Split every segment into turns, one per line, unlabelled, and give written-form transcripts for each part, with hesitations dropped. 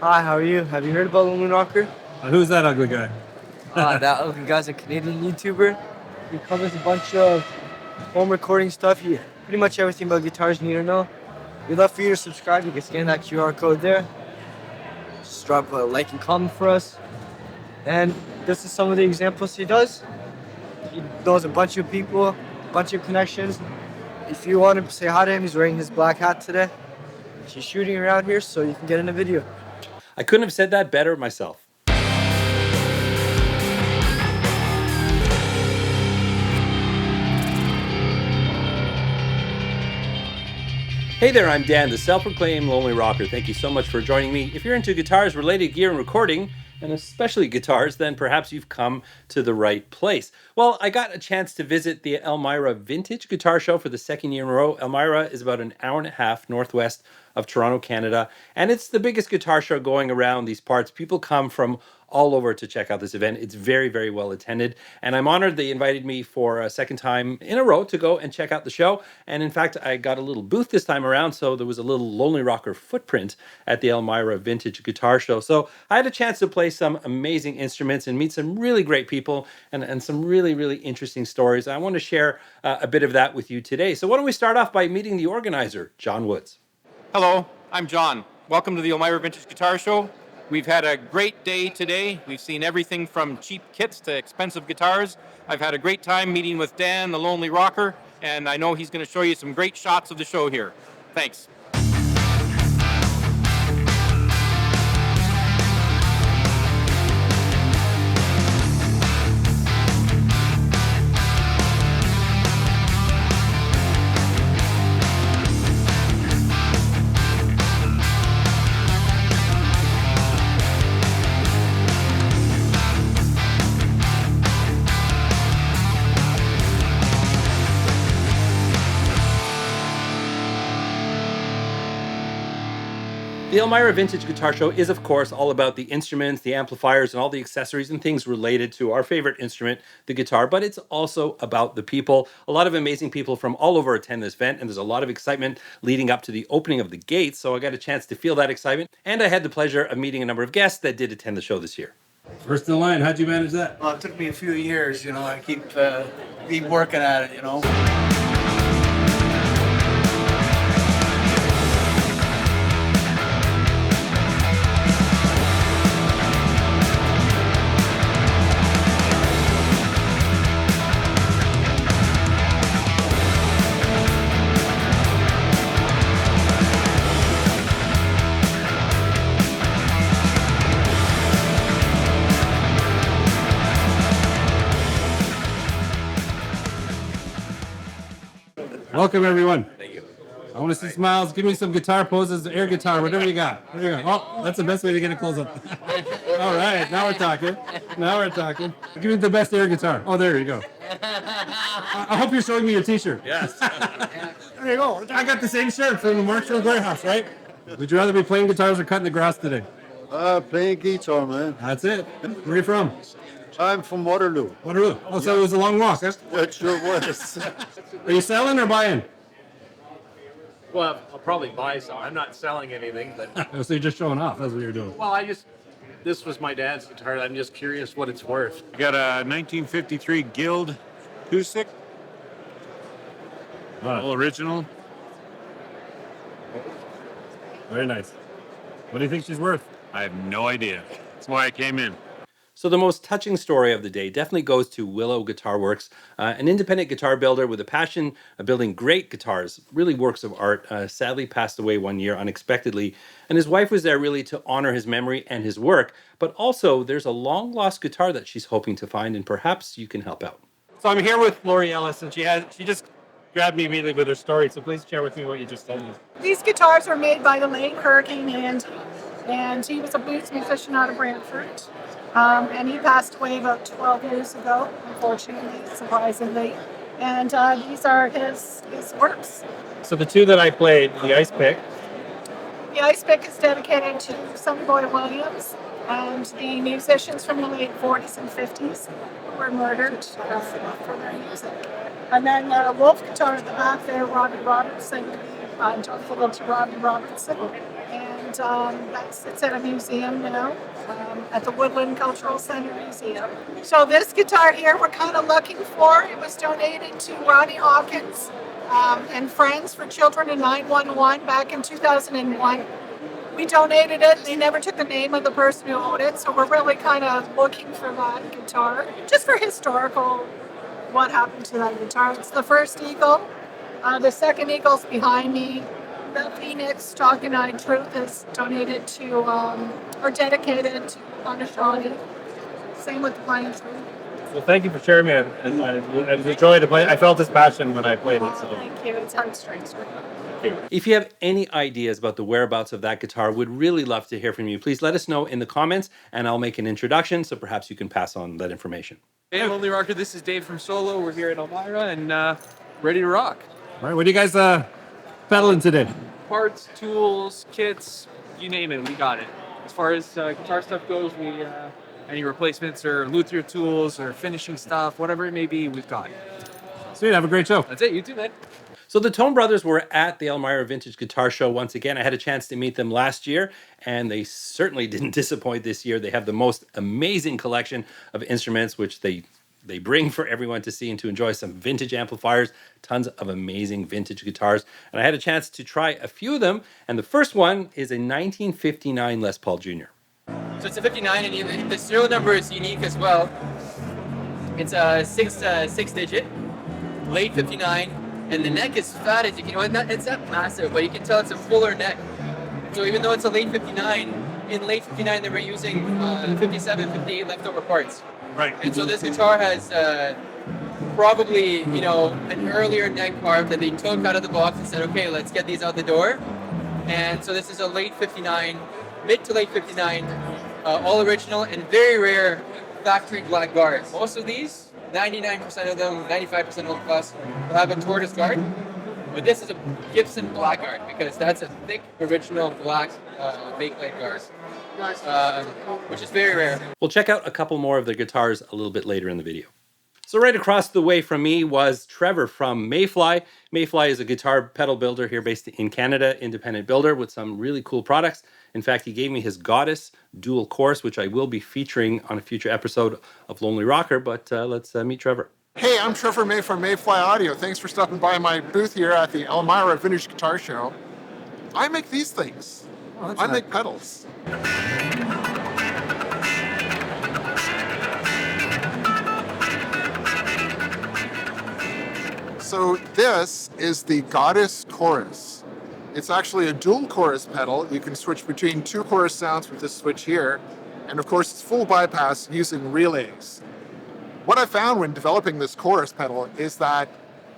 Hi, how are you? Have you heard about Lonely Rocker?
Who's that ugly guy?
That ugly guy's a Canadian YouTuber. He covers a bunch of home recording stuff. Pretty much everything about guitars you need to know. We'd love for you to subscribe. You can scan that QR code there. Just drop a like and comment for us. And this is some of the examples he does. He knows a bunch of people, a bunch of connections. If you want to say hi to him, he's wearing his black hat today. She's shooting around here so you can get in a video.
I couldn't have said that better myself. Hey there, I'm Dan, the self-proclaimed Lonely Rocker. Thank you so much for joining me. If you're into guitars, related gear, and recording, and especially guitars, then perhaps you've come to the right place. Well, I got a chance to visit the Elmira Vintage Guitar Show for the second year in a row. Elmira is about an hour and a half northwest of Toronto, Canada, and it's the biggest guitar show going around these parts. People come from all over to check out this event. It's very, very well attended, and I'm honored they invited me for a second time in a row to go and check out the show. And in fact, I got a little booth this time around, so there was a little Lonely Rocker footprint at the Elmira Vintage Guitar Show. So I had a chance to play some amazing instruments and meet some really great people and some really, really interesting stories. I want to share a bit of that with you today. So why don't we start off by meeting the organizer, John Woods.
Hello, I'm John. Welcome to the Elmira Vintage Guitar Show. We've had a great day today. We've seen everything from cheap kits to expensive guitars. I've had a great time meeting with Dan, the Lonely Rocker, and I know he's going to show you some great shots of the show here. Thanks.
The Elmira Vintage Guitar Show is, of course, all about the instruments, the amplifiers, and all the accessories and things related to our favorite instrument, the guitar, but it's also about the people. A lot of amazing people from all over attend this event, and there's a lot of excitement leading up to the opening of the gates, so I got a chance to feel that excitement, and I had the pleasure of meeting a number of guests that did attend the show this year.
First in line, how'd you manage that?
Well, it took me a few years, I keep working at it,
Welcome, everyone. Thank you. I want to see smiles. Give me some guitar poses, air guitar, whatever you got. There you go. Oh, that's the best way to get a close-up. All right, now we're talking. Now we're talking. Give me the best air guitar. Oh, there you go. I hope you're showing me your T-shirt.
Yes.
There you go. I got the same shirt from the Marshall Warehouse, right? Would you rather be playing guitars or cutting the grass today?
Playing guitar, man.
That's it. Where are you from?
I'm from Waterloo.
Waterloo. Oh, so it was a long walk, huh?
That sure was.
Are you selling or buying?
Well, I'll probably buy some. I'm not selling anything, but
So you're just showing off. That's what you're doing.
well, this was my dad's guitar. I'm just curious what it's worth.
I got a 1953 Guild acoustic, all original.
Very nice. What do you think she's worth?
I have no idea. That's why I came in.
So the most touching story of the day definitely goes to Willow Guitar Works, an independent guitar builder with a passion of building great guitars, really works of art. Sadly passed away one year unexpectedly, and his wife was there really to honor his memory and his work, but also there's a long lost guitar that she's hoping to find, and perhaps you can help out.
So I'm here with Lori Ellis, and she just grabbed me immediately with her story, so please share with me what you just told me.
These guitars were made by the late Hurricane Andy, and he was a blues musician out of Brantford. And he passed away about 12 years ago, unfortunately, surprisingly. And these are his works.
So the two that I played, the Ice Pick.
The Ice Pick is dedicated to Sonny Boy Williams and the musicians from the late 40s and 50s who were murdered for their music. And then Wolf guitar at the back there, Robbie Robertson, John Fiddle to Robbie Robertson. And it's at a museum now, at the Woodland Cultural Center Museum. So this guitar here we're kind of looking for. It was donated to Ronnie Hawkins and Friends for Children in 911 back in 2001. We donated it. They never took the name of the person who owned it, so we're really kind of looking for that guitar, just for historical, what happened to that guitar. It's the first Eagle. The second Eagle's behind me. The Phoenix Stockenide Truth is donated to, or dedicated to Anishani. Same with the Flying Truth.
Well, thank you for sharing it. And I enjoyed to play. I felt his passion when I played it. So.
Thank you. It's heartstrings.
If you have any ideas about the whereabouts of that guitar, would really love to hear from you. Please let us know in the comments, and I'll make an introduction, so perhaps you can pass on that information.
Hey, Lonely Rocker, this is Dave from Solo. We're here at Elmira and ready to rock.
All right, what are you guys pedaling today?
Parts, tools, kits, you name it, we got it. As far as guitar stuff goes, we any replacements or luthier tools or finishing stuff, whatever it may be, we've got it.
Sweet, have a great show.
That's it, you too, man.
So the Tone Brothers were at the Elmira Vintage Guitar Show once again. I had a chance to meet them last year, and they certainly didn't disappoint this year. They have the most amazing collection of instruments, which they bring for everyone to see and to enjoy. Some vintage amplifiers, tons of amazing vintage guitars. And I had a chance to try a few of them, and the first one is a 1959 Les Paul Jr.
So it's a 59, and the serial number is unique as well. It's a six digit, late 59. And the neck is fat, as you can, it's not massive, but you can tell it's a fuller neck. So even though it's a late 59, in late 59 they were using 57, 58 leftover parts.
Right.
And so this guitar has probably, an earlier neck part that they took out of the box and said, okay, let's get these out the door. And so this is a late 59, mid to late 59, all original and very rare factory black guard. Most of these, 99% of them, 95% of them plus, will have a tortoise guard. But this is a Gibson black guard because that's a thick, original black MayFly guard, which is very rare.
We'll check out a couple more of their guitars a little bit later in the video. So right across the way from me was Trevor from MayFly. MayFly is a guitar pedal builder here based in Canada, independent builder with some really cool products. In fact, he gave me his Goddess Dual Chorus, which I will be featuring on a future episode of Lonely Rocker, but let's meet Trevor.
Hey, I'm Trevor May from MayFly Audio. Thanks for stopping by my booth here at the Elmira Vintage Guitar Show. I make these things. I make pedals. So this is the Goddess Chorus. It's actually a dual chorus pedal. You can switch between two chorus sounds with this switch here. And of course, it's full bypass using relays. What I found when developing this chorus pedal is that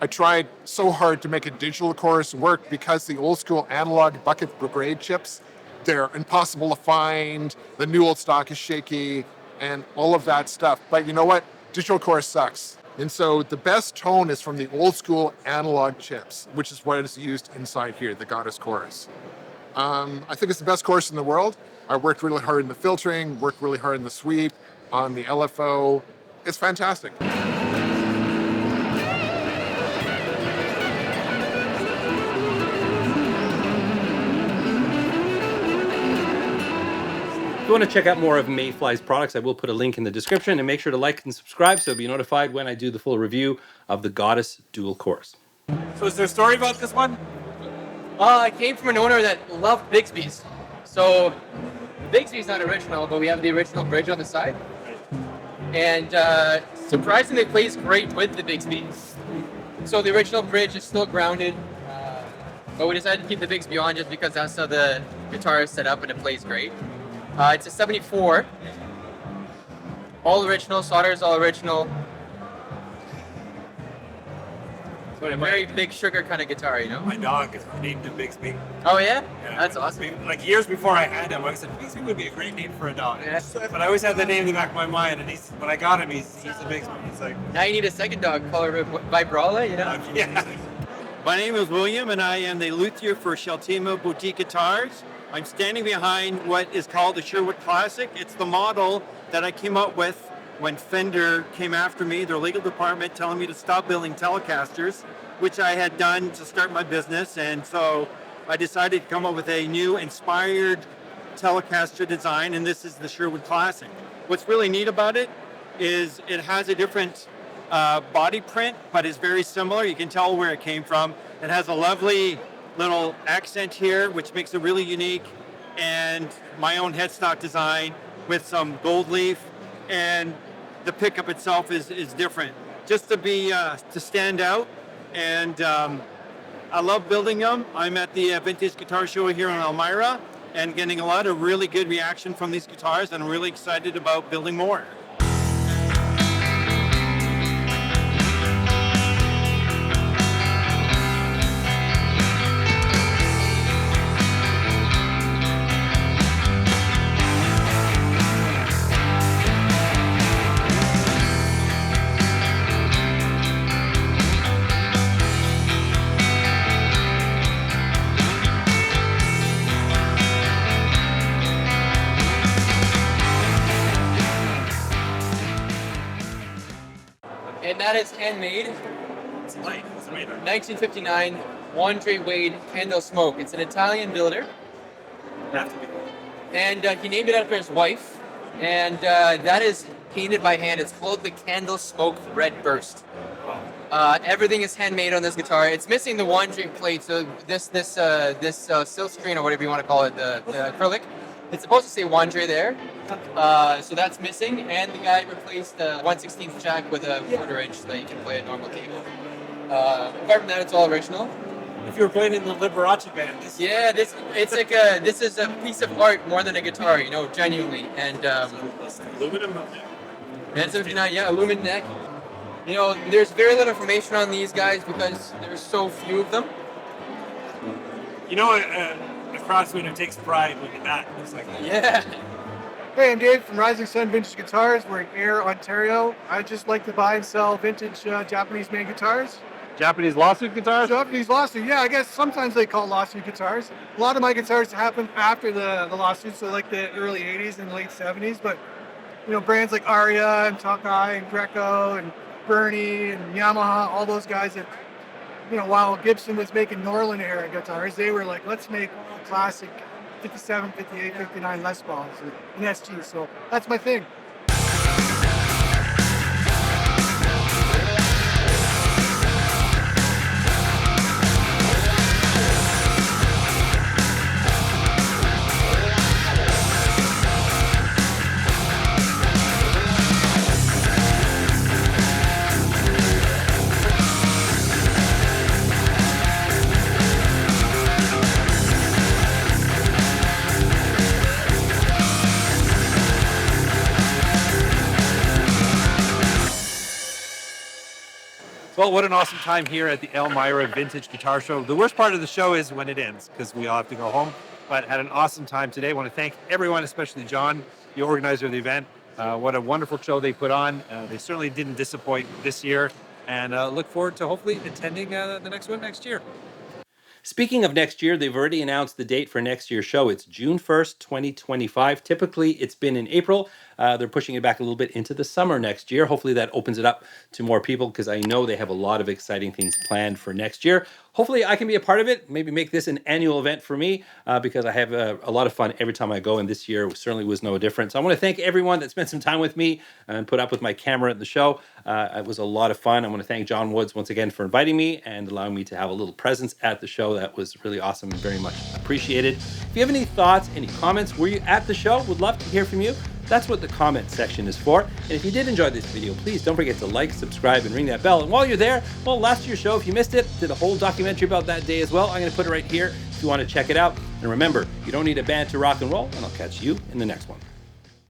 I tried so hard to make a digital chorus work because the old school analog bucket brigade chips, they're impossible to find, the new old stock is shaky, and all of that stuff. But you know what? Digital chorus sucks. And so the best tone is from the old school analog chips, which is what is used inside here, the Goddess Chorus. I think it's the best chorus in the world. I worked really hard in the filtering, worked really hard in the sweep, on the LFO. It's fantastic.
If you want to check out more of MayFly's products, I will put a link in the description, and make sure to like and subscribe so you'll be notified when I do the full review of the Goddess Dual Chorus.
So is there a story about this one?
I came from an owner that loved Bigsby's. So Bigsby's not original, but we have the original bridge on the side. And surprisingly, it plays great with the Bigsby's. So the original bridge is still grounded, but we decided to keep the Bigsby on just because that's how the guitar is set up and it plays great. It's a 74. All original, solder is all original. So a very big sugar kind of guitar, you know?
My dog is named him Bixby.
Oh yeah? That's awesome.
Like years before I had him, I said Bixby would be a great name for a dog.
Yeah.
But I always had the name in the back of my mind, and when I got him, he's a Bixby. It's like,
now you need a second dog, call her Vibrala, you know?
yeah.
My name is William, and I am the luthier for Sheltema Boutique Guitars. I'm standing behind what is called the Sherwood Classic. It's the model that I came up with when Fender came after me, their legal department, telling me to stop building Telecasters, which I had done to start my business. And so I decided to come up with a new inspired Telecaster design, and this is the Sherwood Classic. What's really neat about it is it has a different body print, but it's very similar. You can tell where it came from. It has a lovely little accent here, which makes it really unique, and my own headstock design with some gold leaf, and the pickup itself is different. Just to be to stand out, and I love building them. I'm at the Vintage Guitar Show here in Elmira, and getting a lot of really good reaction from these guitars, and I'm really excited about building more.
And that is handmade.
It's light. What's it made of?
1959, Wandre Wade Candle Smoke. It's an Italian builder.
Have to be.
And he named it after his wife. And that is painted by hand. It's called the Candle Smoke Red Burst. Everything is handmade on this guitar. It's missing the Wandre plate, so this silk screen or whatever you want to call it, the acrylic. It's supposed to say Wandre there, so that's missing, and the guy replaced the 1/16 jack with a 1/4 inch so that you can play a normal cable. Apart from that, it's all original.
If you were playing in the Liberace band,
this is a piece of art more than a guitar, you know, genuinely. And
aluminum.
1959, yeah, aluminum neck. You know, there's very little information on these guys because there's so few of them.
You know, a craftsman who takes pride looking back looks like that.
Yeah.
Hey, I'm Dave from Rising Sun Vintage Guitars. We're in Ayr, Ontario. I just like to buy and sell vintage Japanese-made guitars.
Japanese lawsuit guitars?
Japanese lawsuit, yeah, I guess sometimes they call lawsuit guitars. A lot of my guitars happened after the lawsuit, so like the early 80s and late 70s, but you know, brands like Aria and Tokai and Greco and Bernie and Yamaha, all those guys that, you know, while Gibson was making Norland era guitars, they were like, let's make classic 57, 58, 59 Les Pauls and SG, so that's my thing.
Well, what an awesome time here at the Elmira Vintage Guitar Show. The worst part of the show is when it ends, because we all have to go home. But had an awesome time today. I want to thank everyone, especially John, the organizer of the event. What a wonderful show they put on. They certainly didn't disappoint this year. And look forward to hopefully attending the next one next year.
Speaking of next year, they've already announced the date for next year's show. It's June 1st, 2025. Typically, it's been in April. They're pushing it back a little bit into the summer next year. Hopefully that opens it up to more people because I know they have a lot of exciting things planned for next year. Hopefully I can be a part of it. Maybe make this an annual event for me because I have a lot of fun every time I go, and this year certainly was no different. So I want to thank everyone that spent some time with me and put up with my camera at the show. It was a lot of fun. I want to thank John Woods once again for inviting me and allowing me to have a little presence at the show. That was really awesome and very much appreciated. If you have any thoughts, any comments, were you at the show? Would love to hear from you. That's what the comment section is for. And if you did enjoy this video, please don't forget to like, subscribe, and ring that bell. And while you're there, well, last year's show, if you missed it, did a whole documentary about that day as well. I'm going to put it right here if you want to check it out. And remember, you don't need a band to rock and roll, and I'll catch you in the next one.